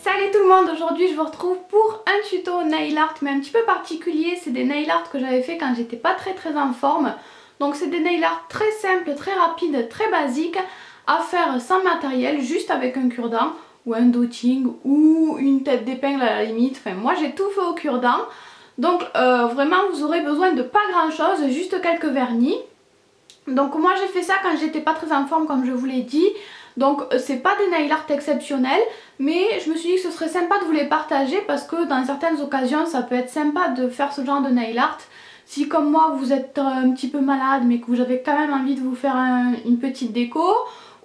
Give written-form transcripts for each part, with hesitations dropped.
Salut tout le monde, aujourd'hui je vous retrouve pour un tuto nail art mais un petit peu particulier. C'est des nail art que j'avais fait quand j'étais pas très en forme. Donc c'est des nail art très simples, très rapides, très basiques à faire sans matériel, juste avec un cure-dent ou un dotting ou une tête d'épingle à la limite. Enfin moi j'ai tout fait au cure-dent. Donc vraiment vous aurez besoin de pas grand chose, juste quelques vernis. Donc moi j'ai fait ça quand j'étais pas très en forme comme je vous l'ai dit. Donc c'est pas des nail art exceptionnels, mais je me suis dit que ce serait sympa de vous les partager parce que dans certaines occasions ça peut être sympa de faire ce genre de nail art. Si comme moi vous êtes un petit peu malade mais que vous avez quand même envie de vous faire une petite déco,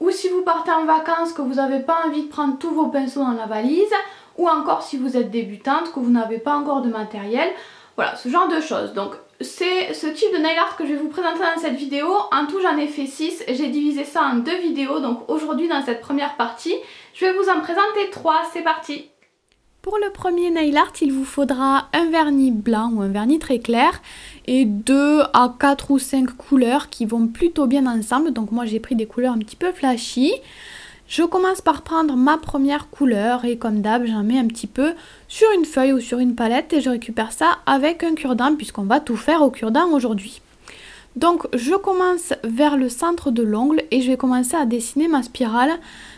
ou si vous partez en vacances que vous n'avez pas envie de prendre tous vos pinceaux dans la valise, ou encore si vous êtes débutante, que vous n'avez pas encore de matériel, voilà ce genre de choses. Donc c'est ce type de nail art que je vais vous présenter dans cette vidéo. En tout j'en ai fait 6, j'ai divisé ça en 2 vidéos. Donc aujourd'hui dans cette première partie, je vais vous en présenter 3, c'est parti. Pour le premier nail art, il vous faudra un vernis blanc ou un vernis très clair et 2 à 4 ou 5 couleurs qui vont plutôt bien ensemble. Donc moi j'ai pris des couleurs un petit peu flashy. Je commence par prendre ma première couleur et comme d'hab j'en mets un petit peu sur une feuille ou sur une palette et je récupère ça avec un cure-dent puisqu'on va tout faire au cure-dent aujourd'hui. Donc je commence vers le centre de l'ongle et je vais commencer à dessiner ma spirale,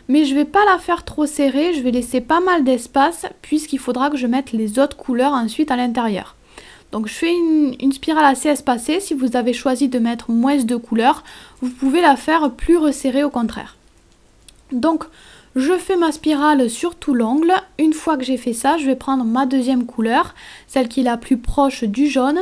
mais je ne vais pas la faire trop serrée, je vais laisser pas mal d'espace puisqu'il faudra que je mette les autres couleurs ensuite à l'intérieur. Donc je fais une spirale assez espacée. Si vous avez choisi de mettre moins de couleurs, vous pouvez la faire plus resserrée au contraire. Donc je fais ma spirale sur tout l'ongle. Une fois que j'ai fait ça, je vais prendre ma deuxième couleur, celle qui est la plus proche du jaune,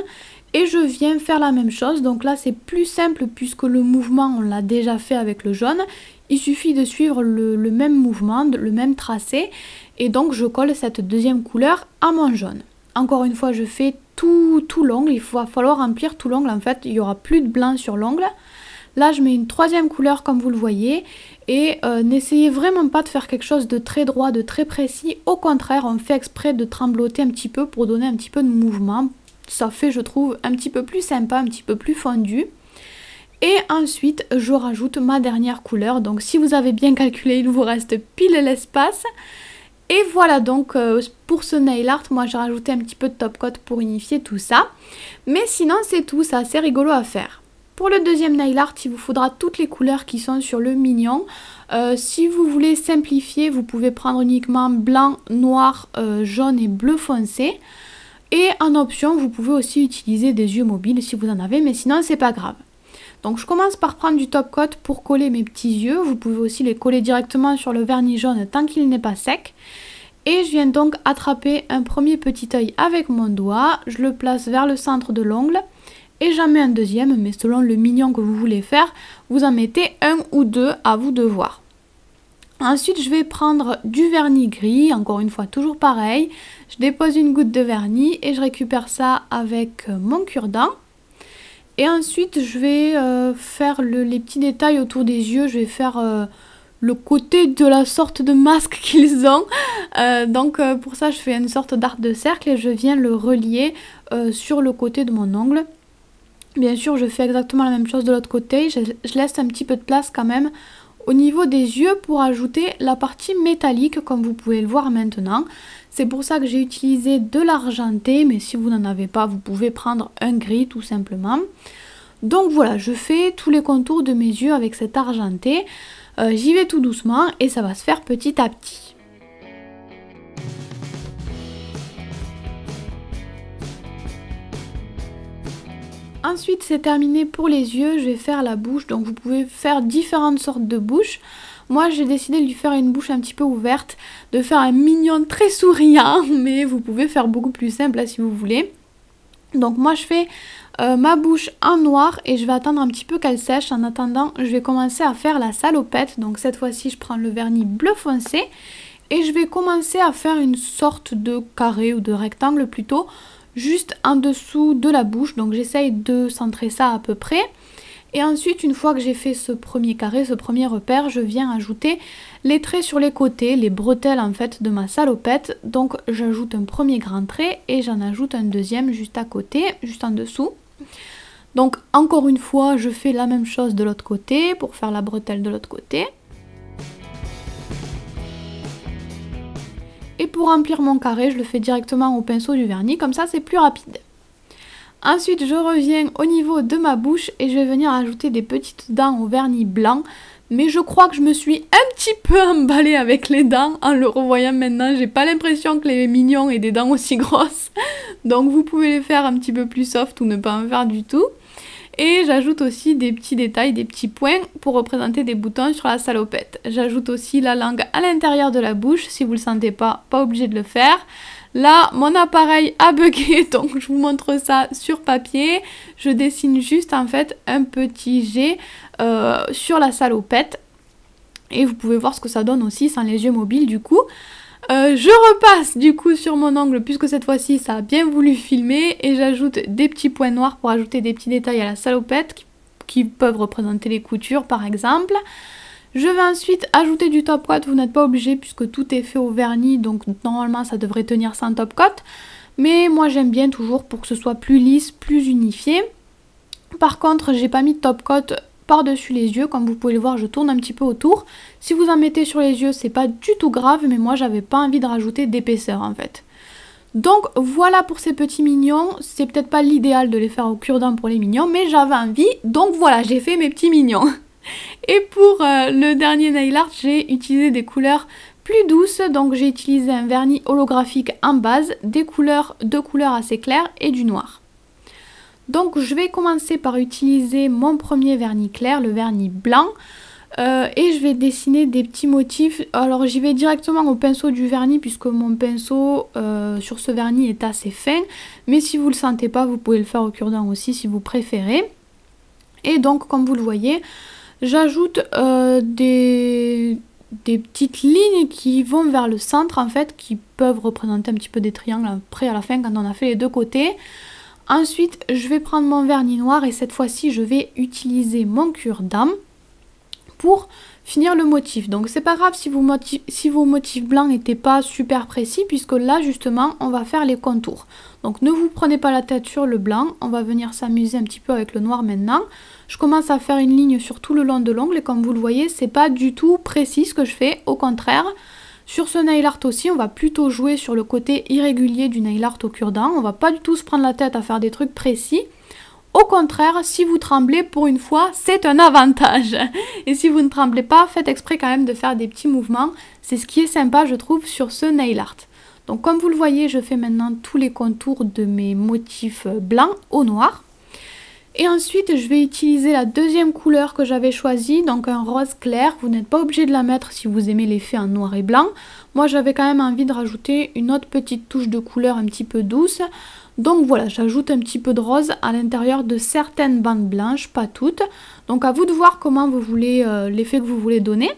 et je viens faire la même chose. Donc là c'est plus simple puisque le mouvement on l'a déjà fait avec le jaune. Il suffit de suivre le même mouvement, le même tracé, et donc je colle cette deuxième couleur à mon jaune. Encore une fois je fais tout l'ongle, il va falloir remplir tout l'ongle, en fait il n'y aura plus de blanc sur l'ongle. Là je mets une troisième couleur comme vous le voyez et n'essayez vraiment pas de faire quelque chose de très droit, de très précis. Au contraire on fait exprès de trembloter un petit peu pour donner un petit peu de mouvement. Ça fait je trouve un petit peu plus sympa, un petit peu plus fondu. Et ensuite je rajoute ma dernière couleur. Donc si vous avez bien calculé il vous reste pile l'espace. Et voilà donc pour ce nail art, moi j'ai rajouté un petit peu de top coat pour unifier tout ça. Mais sinon c'est tout, c'est assez rigolo à faire. Pour le deuxième nail art, il vous faudra toutes les couleurs qui sont sur le mignon. Si vous voulez simplifier, vous pouvez prendre uniquement blanc, noir, jaune et bleu foncé. Et en option, vous pouvez aussi utiliser des yeux mobiles si vous en avez, mais sinon c'est pas grave. Donc je commence par prendre du top coat pour coller mes petits yeux. Vous pouvez aussi les coller directement sur le vernis jaune tant qu'il n'est pas sec. Et je viens donc attraper un premier petit œil avec mon doigt. Je le place vers le centre de l'ongle. Et j'en mets un deuxième, mais selon le mignon que vous voulez faire, vous en mettez un ou deux, à vous de voir. Ensuite, je vais prendre du vernis gris, encore une fois, toujours pareil. Je dépose une goutte de vernis et je récupère ça avec mon cure-dent. Et ensuite, je vais faire les petits détails autour des yeux. Je vais faire le côté de la sorte de masque qu'ils ont. Donc pour ça, je fais une sorte d'arc de cercle et je viens le relier sur le côté de mon ongle. Bien sûr, je fais exactement la même chose de l'autre côté. Je laisse un petit peu de place quand même au niveau des yeux pour ajouter la partie métallique comme vous pouvez le voir maintenant. C'est pour ça que j'ai utilisé de l'argenté, mais si vous n'en avez pas, vous pouvez prendre un gris tout simplement. Donc voilà, je fais tous les contours de mes yeux avec cet argenté. J'y vais tout doucement et ça va se faire petit à petit. Ensuite c'est terminé pour les yeux, je vais faire la bouche. Donc vous pouvez faire différentes sortes de bouches. Moi j'ai décidé de lui faire une bouche un petit peu ouverte, de faire un mignon très souriant, mais vous pouvez faire beaucoup plus simple là, si vous voulez. Donc moi je fais ma bouche en noir et je vais attendre un petit peu qu'elle sèche. En attendant je vais commencer à faire la salopette. Donc cette fois-ci je prends le vernis bleu foncé et je vais commencer à faire une sorte de carré ou de rectangle plutôt, juste en dessous de la bouche. Donc j'essaye de centrer ça à peu près. Et ensuite une fois que j'ai fait ce premier carré, ce premier repère, je viens ajouter les traits sur les côtés, les bretelles en fait de ma salopette. Donc j'ajoute un premier grand trait et j'en ajoute un deuxième juste à côté, juste en dessous. Donc encore une fois je fais la même chose de l'autre côté pour faire la bretelle de l'autre côté. Et pour remplir mon carré, je le fais directement au pinceau du vernis, comme ça c'est plus rapide. Ensuite je reviens au niveau de ma bouche et je vais venir ajouter des petites dents au vernis blanc. Mais je crois que je me suis un petit peu emballée avec les dents en le revoyant maintenant. J'ai pas l'impression que les mignons aient des dents aussi grosses. Donc vous pouvez les faire un petit peu plus soft ou ne pas en faire du tout. Et j'ajoute aussi des petits détails, des petits points pour représenter des boutons sur la salopette. J'ajoute aussi la langue à l'intérieur de la bouche. Si vous le sentez pas obligé de le faire. Là, mon appareil a bugué, donc je vous montre ça sur papier. Je dessine juste en fait un petit jet sur la salopette. Et vous pouvez voir ce que ça donne aussi sans les yeux mobiles du coup. Je repasse du coup sur mon ongle puisque cette fois-ci ça a bien voulu filmer. Et j'ajoute des petits points noirs pour ajouter des petits détails à la salopette qui peuvent représenter les coutures par exemple. Je vais ensuite ajouter du top coat, vous n'êtes pas obligé puisque tout est fait au vernis, donc normalement ça devrait tenir sans top coat. Mais moi j'aime bien toujours pour que ce soit plus lisse, plus unifié. Par contre j'ai pas mis de top coat par-dessus les yeux, comme vous pouvez le voir je tourne un petit peu autour. Si vous en mettez sur les yeux c'est pas du tout grave, mais moi j'avais pas envie de rajouter d'épaisseur en fait. Donc voilà pour ces petits mignons, c'est peut-être pas l'idéal de les faire au cure-dent pour les mignons, mais j'avais envie, donc voilà j'ai fait mes petits mignons. Et pour le dernier nail art, j'ai utilisé des couleurs plus douces. Donc j'ai utilisé un vernis holographique en base, deux couleurs assez claires et du noir. Donc je vais commencer par utiliser mon premier vernis clair, le vernis blanc. Et je vais dessiner des petits motifs. Alors j'y vais directement au pinceau du vernis puisque mon pinceau sur ce vernis est assez fin. Mais si vous ne le sentez pas, vous pouvez le faire au cure-dent aussi si vous préférez. Et donc comme vous le voyez... J'ajoute des petites lignes qui vont vers le centre en fait, qui peuvent représenter un petit peu des triangles après à la fin quand on a fait les deux côtés. Ensuite je vais prendre mon vernis noir et cette fois-ci je vais utiliser mon cure-dent pour finir le motif. Donc c'est pas grave si vos motifs blancs n'étaient pas super précis puisque là justement on va faire les contours. Donc ne vous prenez pas la tête sur le blanc, on va venir s'amuser un petit peu avec le noir maintenant. Je commence à faire une ligne sur tout le long de l'ongle et comme vous le voyez c'est pas du tout précis ce que je fais, au contraire. Sur ce nail art aussi on va plutôt jouer sur le côté irrégulier du nail art au cure-dent, on va pas du tout se prendre la tête à faire des trucs précis. Au contraire, si vous tremblez pour une fois, c'est un avantage. Et si vous ne tremblez pas, faites exprès quand même de faire des petits mouvements. C'est ce qui est sympa, je trouve, sur ce nail art. Donc comme vous le voyez, je fais maintenant tous les contours de mes motifs blancs au noir. Et ensuite, je vais utiliser la deuxième couleur que j'avais choisie, donc un rose clair. Vous n'êtes pas obligé de la mettre si vous aimez l'effet en noir et blanc. Moi, j'avais quand même envie de rajouter une autre petite touche de couleur un petit peu douce. Donc voilà, j'ajoute un petit peu de rose à l'intérieur de certaines bandes blanches, pas toutes. Donc à vous de voir comment vous voulez l'effet que vous voulez donner.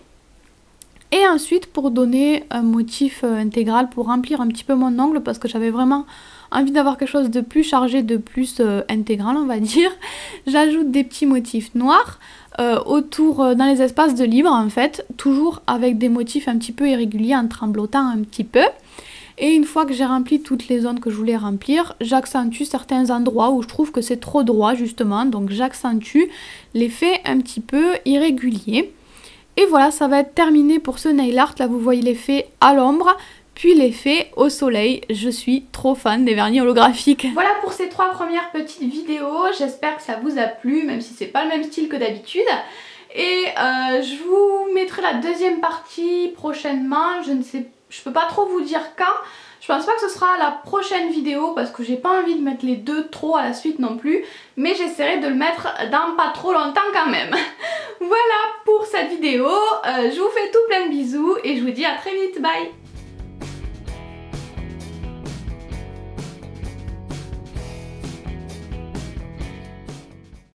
Et ensuite, pour donner un motif intégral, pour remplir un petit peu mon ongle, parce que j'avais vraiment envie d'avoir quelque chose de plus chargé, de plus intégral, on va dire, j'ajoute des petits motifs noirs autour, dans les espaces de libre en fait, toujours avec des motifs un petit peu irréguliers en tremblotant un petit peu. Et une fois que j'ai rempli toutes les zones que je voulais remplir, j'accentue certains endroits où je trouve que c'est trop droit justement, donc j'accentue l'effet un petit peu irrégulier. Et voilà, ça va être terminé pour ce nail art. Là vous voyez l'effet à l'ombre, puis l'effet au soleil. Je suis trop fan des vernis holographiques. Voilà pour ces 3 premières petites vidéos, j'espère que ça vous a plu, même si c'est pas le même style que d'habitude. Et je vous mettrai la deuxième partie prochainement, je peux pas trop vous dire quand. Je pense pas que ce sera la prochaine vidéo parce que j'ai pas envie de mettre les deux trop à la suite non plus. Mais j'essaierai de le mettre dans pas trop longtemps quand même. Voilà pour cette vidéo. Je vous fais tout plein de bisous et je vous dis à très vite. Bye!